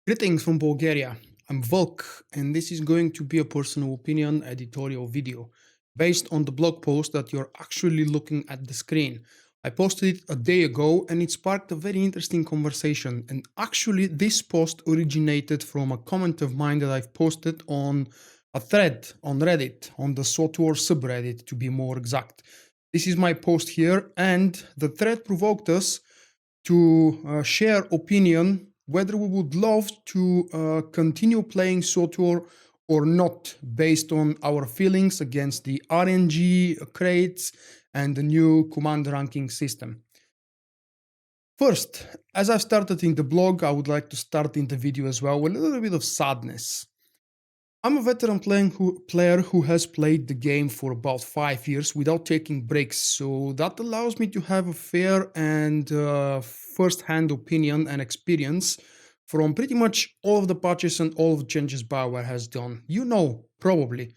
Greetings from Bulgaria. I'm Vulkk, and this is going to be a personal opinion editorial video based on the blog post that you're actually looking at the screen. I posted it a day ago and it sparked a very interesting conversation. And actually, this post originated from a comment of mine that I've posted on a thread on Reddit, on the SWTOR subreddit to be more exact. This is my post here, and the thread provoked us to share opinion whether we would love to continue playing SWTOR or not, based on our feelings against the RNG crates and the new command ranking system. First, as I've started in the blog, I would like to start in the video as well with a little bit of sadness. I'm a veteran player who has played the game for about 5 years without taking breaks, so that allows me to have a fair and first-hand opinion and experience from pretty much all of the patches and all of the changes BioWare has done. You know, probably,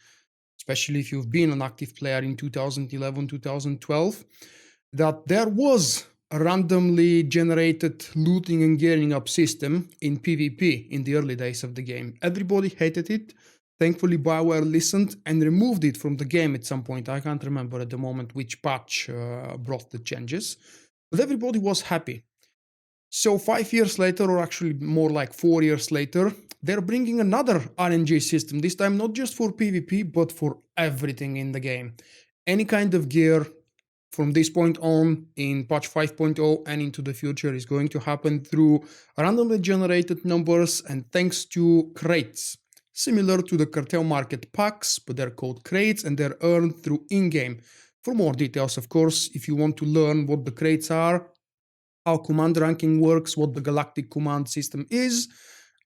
especially if you've been an active player in 2011, 2012, that there was a randomly generated looting and gearing up system in PvP in the early days of the game. Everybody hated it. Thankfully, BioWare listened and removed it from the game at some point. I can't remember at the moment which patch brought the changes, but everybody was happy. So 5 years later, or actually more like 4 years later, they're bringing another RNG system, this time not just for PvP, but for everything in the game. Any kind of gear from this point on in patch 5.0 and into the future is going to happen through randomly generated numbers and thanks to crates. Similar to the cartel market packs, but they're called crates and they're earned through in-game. For more details, of course, if you want to learn what the crates are, how command ranking works, what the galactic command system is,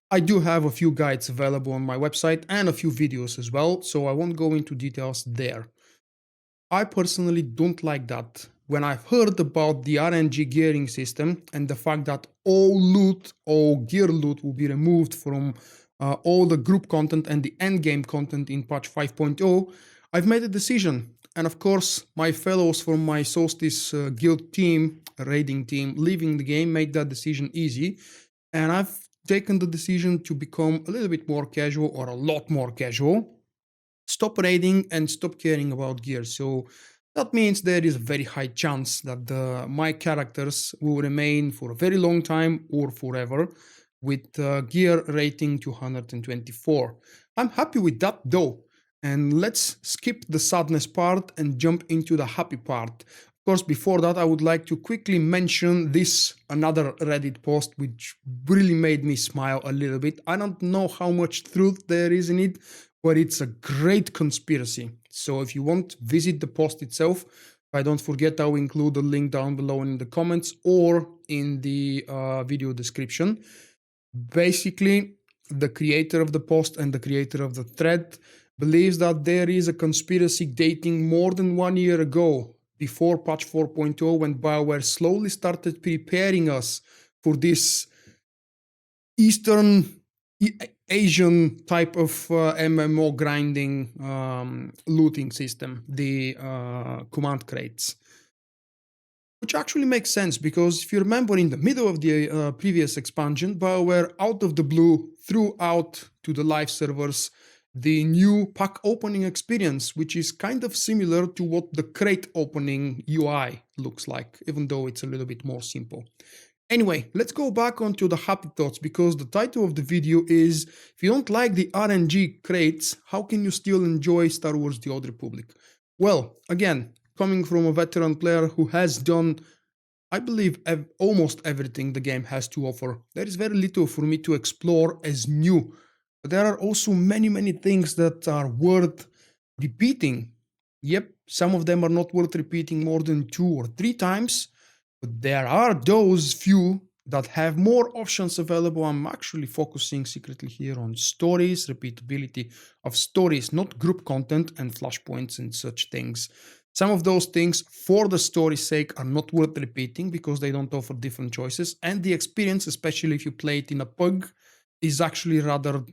I do have a few guides available on my website and a few videos as well, so I won't go into details there. I personally don't like that. When I've heard about the RNG gearing system and the fact that all loot, all gear loot will be removed from all the group content and the endgame content in patch 5.0, I've made a decision. And of course, my fellows from my Solstice guild team, raiding team, leaving the game made that decision easy. And I've taken the decision to become a little bit more casual, or a lot more casual. Stop raiding and stop caring about gear. So that means there is a very high chance that my characters will remain for a very long time or forever with gear rating 224. I'm happy with that though. And let's skip the sadness part and jump into the happy part. Of course, before that, I would like to quickly mention another Reddit post, which really made me smile a little bit. I don't know how much truth there is in it, but it's a great conspiracy. So if you want, visit the post itself. I don't forget, I'll include a link down below in the comments or in the video description. Basically, the creator of the post and the creator of the thread believes that there is a conspiracy dating more than 1 year ago, before patch 4.0, when BioWare slowly started preparing us for this Eastern Asian type of MMO grinding looting system, the command crates. Which actually makes sense, because if you remember, in the middle of the previous expansion, BioWare out of the blue threw out to the live servers the new pack opening experience, which is kind of similar to what the crate opening UI looks like, even though it's a little bit more simple. Anyway, let's go back onto the happy thoughts, because the title of the video is, if you don't like the RNG crates, how can you still enjoy Star Wars The Old Republic? Well, again, coming from a veteran player who has done, I believe, almost everything the game has to offer, there is very little for me to explore as new. But there are also many things that are worth repeating. Yep, some of them are not worth repeating more than 2 or 3 times, but there are those few that have more options available. I'm actually focusing secretly here on stories, repeatability of stories, not group content and flashpoints and such things. Some of those things, for the story's sake, are not worth repeating because they don't offer different choices, and the experience, especially if you play it in a pug, is actually rather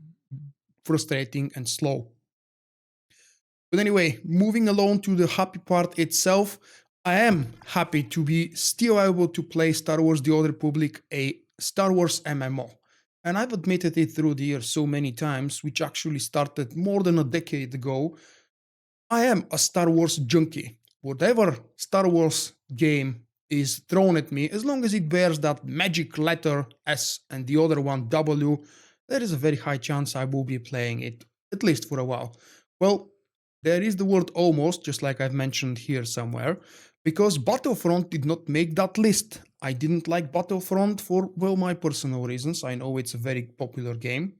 frustrating and slow. But anyway, moving along to the happy part itself, I am happy to be still able to play Star Wars The Old Republic, a Star Wars MMO. and I've admitted it through the years so many times, which actually started more than a decade ago. I am a Star Wars junkie. Whatever Star Wars game is thrown at me, as long as it bears that magic letter S and the other one W, there is a very high chance I will be playing it, at least for a while. Well, there is the word almost, just like I've mentioned here somewhere, because Battlefront did not make that list. I didn't like Battlefront for, well, my personal reasons. I know it's a very popular game,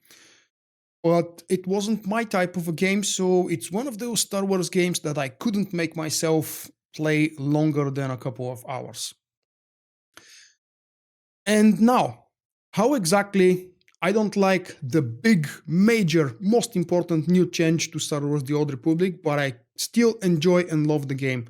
but it wasn't my type of a game, so it's one of those Star Wars games that I couldn't make myself play longer than a couple of hours. And now, how exactly I don't like the big, major, most important new change to Star Wars The Old Republic, but I still enjoy and love the game.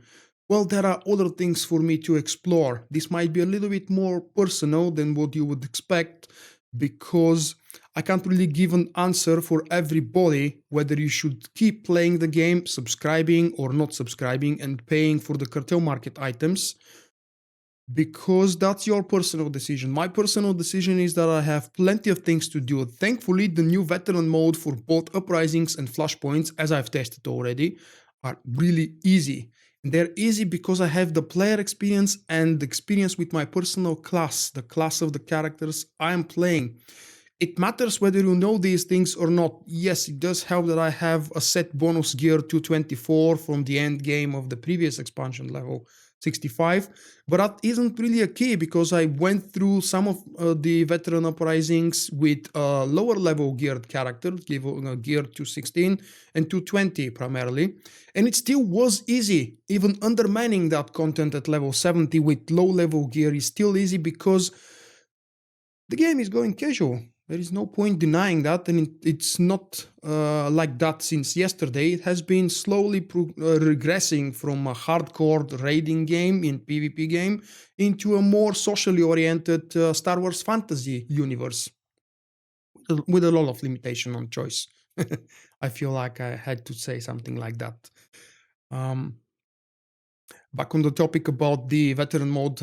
Well, there are other things for me to explore. This might be a little bit more personal than what you would expect, because I can't really give an answer for everybody whether you should keep playing the game, subscribing or not subscribing, and paying for the cartel market items, because that's your personal decision. My personal decision is that I have plenty of things to do. Thankfully, the new veteran mode for both uprisings and flashpoints, as I've tested already, are really easy. And they're easy because I have the player experience and the experience with my personal class, the class of the characters I am playing. It matters whether you know these things or not. Yes, it does help that I have a set bonus gear 224 from the end game of the previous expansion level 65, but that isn't really a key because I went through some of the veteran uprisings with a lower level geared character, gear 216 and 220 primarily, and it still was easy. Even undermining that content at level 70 with low level gear is still easy because the game is going casual. There is no point denying that, and it's not like that since yesterday. It has been slowly regressing from a hardcore raiding game in PvP game into a more socially oriented Star Wars fantasy universe with a lot of limitation on choice. I feel like I had to say something like that. Back on the topic about the veteran mode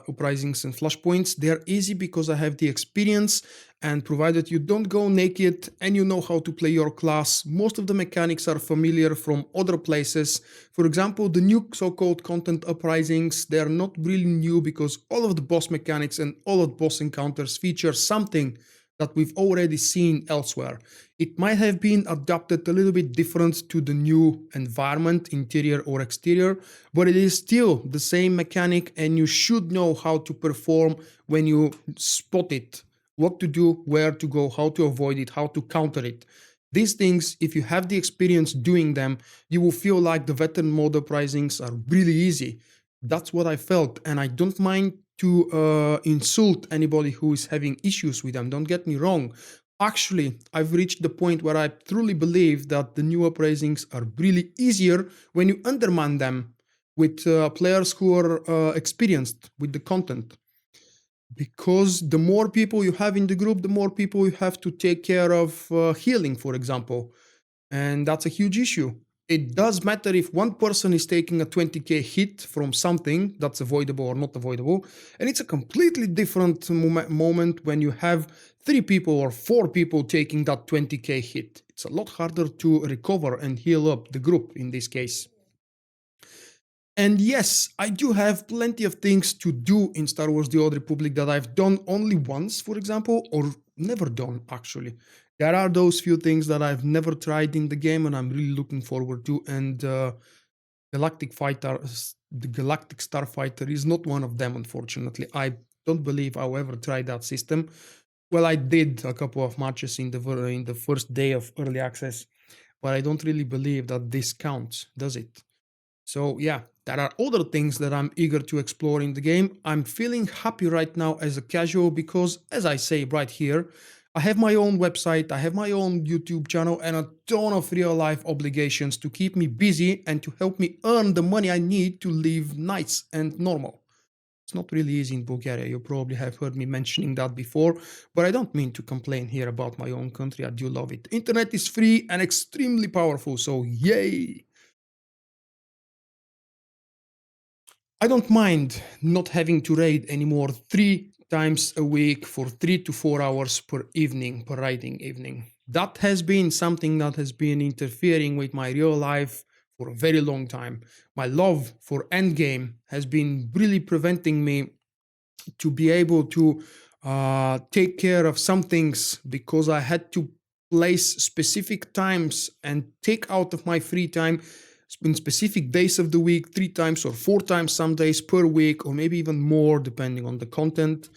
uprisings and flashpoints, they're easy because I have the experience, and provided you don't go naked and you know how to play your class, most of the mechanics are familiar from other places. For example, the new so-called content uprisings, they're not really new because all of the boss mechanics and all of the boss encounters feature something that we've already seen elsewhere. It might have been adapted a little bit different to the new environment, interior or exterior, but it is still the same mechanic, and you should know how to perform when you spot it, what to do, where to go, how to avoid it, how to counter it. These things, if you have the experience doing them, you will feel like the veteran mode uprisings are really easy. That's what I felt, and I don't mind to insult anybody who is having issues with them. Don't get me wrong. Actually, I've reached the point where I truly believe that the new uprisings are really easier when you undermine them with players who are experienced with the content. Because the more people you have in the group, the more people you have to take care of healing, for example. And that's a huge issue. It does matter if one person is taking a 20k hit from something that's avoidable or not avoidable, and it's a completely different moment when you have 3 people or 4 people taking that 20k hit. It's a lot harder to recover and heal up the group in this case. And yes, I do have plenty of things to do in Star Wars The Old Republic that I've done only once, for example, or never done, actually. There are those few things that I've never tried in the game and I'm really looking forward to, and Galactic Fighter, the Galactic Starfighter is not one of them, unfortunately. I don't believe I'll ever try that system. Well, I did a couple of matches in the first day of early access, but I don't really believe that this counts, does it? So yeah, there are other things that I'm eager to explore in the game. I'm feeling happy right now as a casual because, as I say right here, I have my own website, I have my own YouTube channel, and a ton of real-life obligations to keep me busy and to help me earn the money I need to live nice and normal. It's not really easy in Bulgaria. You probably have heard me mentioning that before, but I don't mean to complain here about my own country. I do love it. Internet is free and extremely powerful, so yay! I don't mind not having to raid anymore 3 times a week for 3 to 4 hours per evening, per writing evening. That has been something that has been interfering with my real life for a very long time. My love for endgame has been really preventing me to be able to take care of some things, because I had to place specific times and take out of my free time in specific days of the week, 3 times or 4 times some days per week, or maybe even more depending on the content.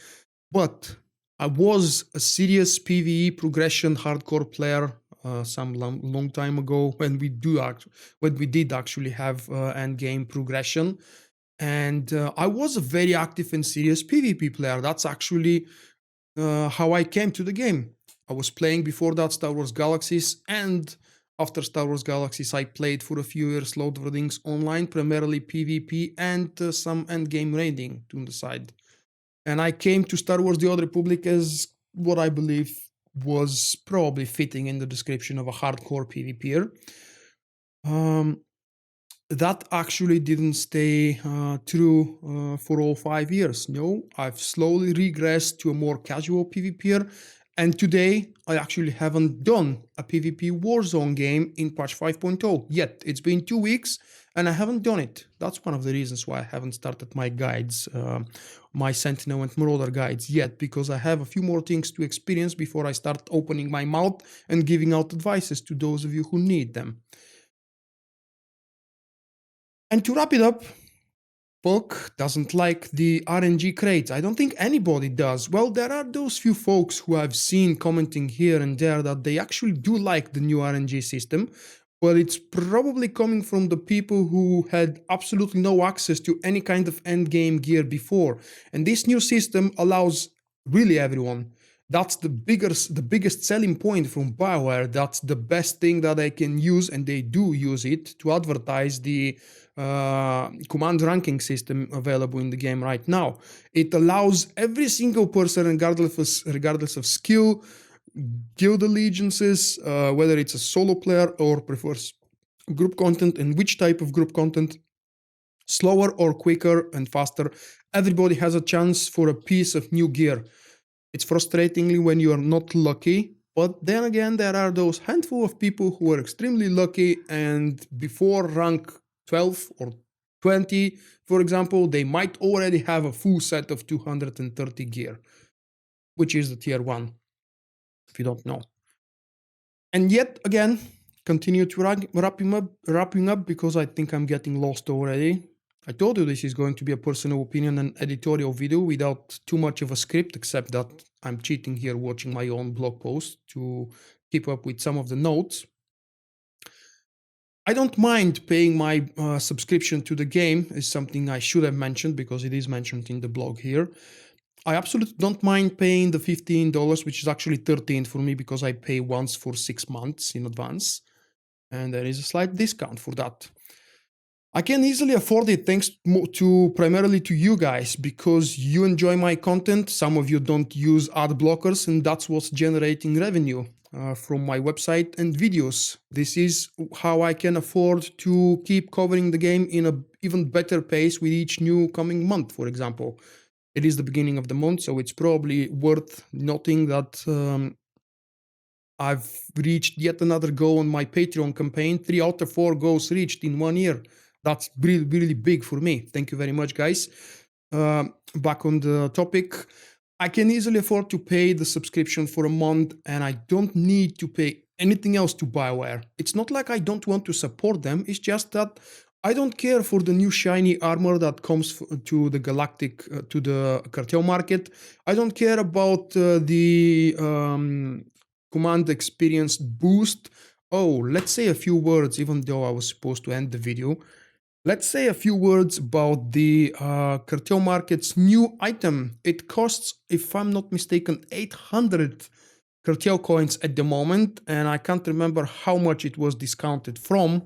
But I was a serious PvE progression hardcore player some long time ago, when we did actually have end game progression. And I was a very active and serious PvP player. That's actually how I came to the game. I was playing before that Star Wars Galaxies, and after Star Wars Galaxies, I played for a few years Lord of the Rings Online, primarily PvP and some endgame raiding on the side. And I came to Star Wars The Old Republic as what I believe was probably fitting in the description of a hardcore PvPer. That actually didn't stay true for all 5 years. No, I've slowly regressed to a more casual PvPer, and today I actually haven't done a PvP Warzone game in patch 5.0 yet. It's been 2 weeks and I haven't done it. That's one of the reasons why I haven't started my guides, my Sentinel and Marauder guides yet, because I have a few more things to experience before I start opening my mouth and giving out advices to those of you who need them. And to wrap it up, Vulkk doesn't like the RNG crates. I don't think anybody does. Well, there are those few folks who I've seen commenting here and there that they actually do like the new RNG system, but it's probably coming from the people who had absolutely no access to any kind of endgame gear before. And this new system allows really everyone. That's the biggest selling point from BioWare. That's the best thing that they can use, and they do use it to advertise the command ranking system available in the game right now. It allows every single person, regardless of skill, guild allegiances, whether it's a solo player or prefers group content, and which type of group content, slower or quicker and faster. Everybody has a chance for a piece of new gear. It's frustratingly when you are not lucky, but then again, there are those handful of people who are extremely lucky, and before rank 12 or 20, for example, they might already have a full set of 230 gear, which is the tier 1, if you don't know. And yet again, continue to wrapping up because I think I'm getting lost already. I told you this is going to be a personal opinion and editorial video without too much of a script, except that I'm cheating here watching my own blog post to keep up with some of the notes. I don't mind paying my subscription to the game, is something I should have mentioned because it is mentioned in the blog here. I absolutely don't mind paying the $15, which is actually $13 for me because I pay once for 6 months in advance. And there is a slight discount for that. I can easily afford it thanks to primarily to you guys, because you enjoy my content. Some of you don't use ad blockers, and that's what's generating revenue from my website and videos. This is how I can afford to keep covering the game in an even better pace with each new coming month, for example. It is the beginning of the month, so it's probably worth noting that I've reached yet another goal on my Patreon campaign. 3 out of 4 goals reached in 1 year. That's really, really big for me. Thank you very much, guys. Back on the topic, I can easily afford to pay the subscription for a month, and I don't need to pay anything else to BioWare. It's not like I don't want to support them. It's just that I don't care for the new shiny armor that comes to the Galactic, to the cartel market. I don't care about the command experience boost. Oh, let's say a few words, even though I was supposed to end the video. Let's say a few words about the cartel market's new item. It costs, if I'm not mistaken, 800 cartel coins at the moment, and I can't remember how much it was discounted from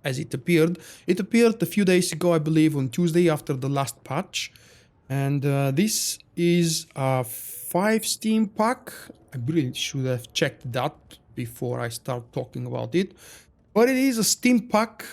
as it appeared. It appeared a few days ago, I believe, on Tuesday after the last patch. And this is a 5 Steam pack. I really should have checked that before I start talking about it. But it is a Steam pack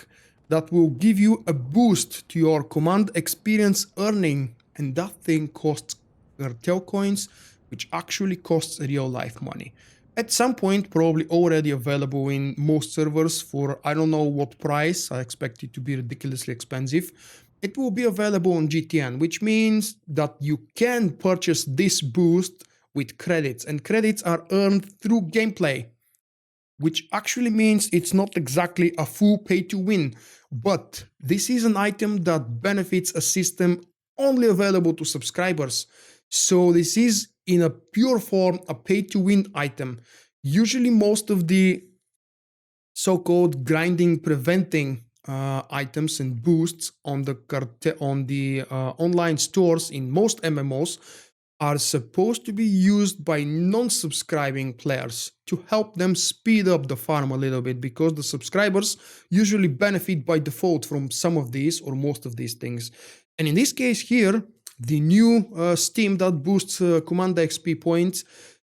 that will give you a boost to your command experience earning. And that thing costs cartel coins, which actually costs real life money. At some point, probably already available in most servers for I don't know what price. I expect it to be ridiculously expensive. It will be available on GTN, which means that you can purchase this boost with credits, and credits are earned through gameplay, which actually means it's not exactly a full pay to win, but this is an item that benefits a system only available to subscribers. So this is in a pure form a pay to win item. Usually most of the so-called grinding preventing items and boosts on the online stores in most MMOs are supposed to be used by non-subscribing players to help them speed up the farm a little bit, because the subscribers usually benefit by default from some of these or most of these things. And in this case here, the new Steam that boosts Commander XP points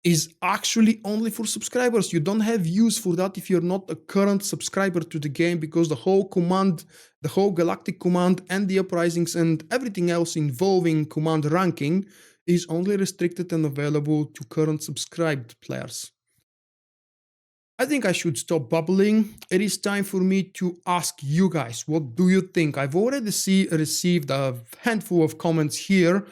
is actually only for subscribers. You don't have use for that if you're not a current subscriber to the game, because the whole Galactic Command and the uprisings and everything else involving command ranking is only restricted and available to current subscribed players. I think I should stop babbling. It is time for me to ask you guys, what do you think? I've already received a handful of comments here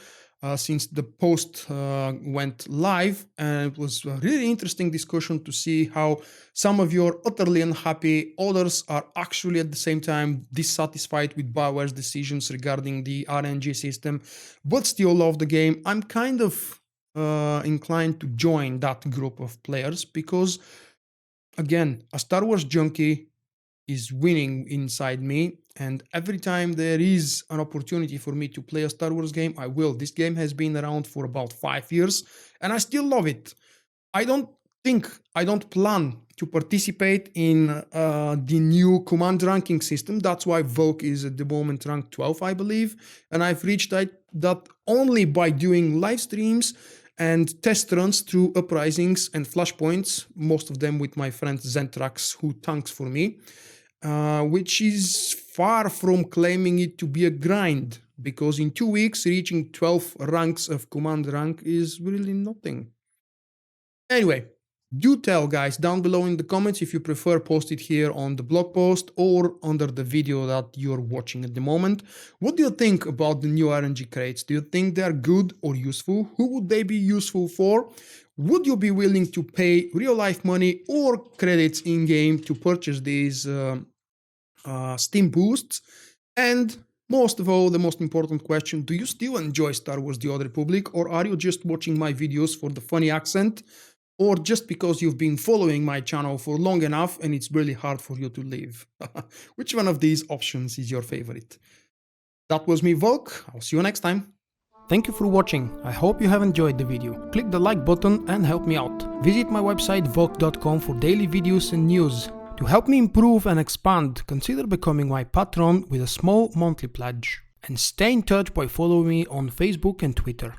since the post went live, and it was a really interesting discussion to see how some of you are utterly unhappy, others are actually at the same time dissatisfied with BioWare's decisions regarding the RNG system, but still love the game. I'm kind of inclined to join that group of players because, again, a Star Wars junkie is winning inside me, and every time there is an opportunity for me to play a Star Wars game, I will. This game has been around for about 5 years and I still love it. I don't plan to participate in the new command ranking system. That's why Vulkk is at the moment ranked 12, I believe, and I've reached that only by doing live streams and test runs through uprisings and flashpoints, most of them with my friend Zentrax, who tanks for me, which is far from claiming it to be a grind, because in 2 weeks reaching 12 ranks of command rank is really nothing. Anyway, do tell guys down below in the comments if you prefer post it here on the blog post or under the video that you're watching at the moment. What do you think about the new RNG crates? Do you think they're good or useful? Who would they be useful for? Would you be willing to pay real life money or credits in game to purchase these Steam boosts? And most of all, the most important question, do you still enjoy Star Wars: The Old Republic, or are you just watching my videos for the funny accent, or just because you've been following my channel for long enough and it's really hard for you to leave? Which one of these options is your favorite? That was me, Vulkk. I'll see you next time. Thank you for watching. I hope you have enjoyed the video. Click the like button and help me out. Visit my website vulkk.com for daily videos and news. To help me improve and expand, consider becoming my patron with a small monthly pledge. And stay in touch by following me on Facebook and Twitter.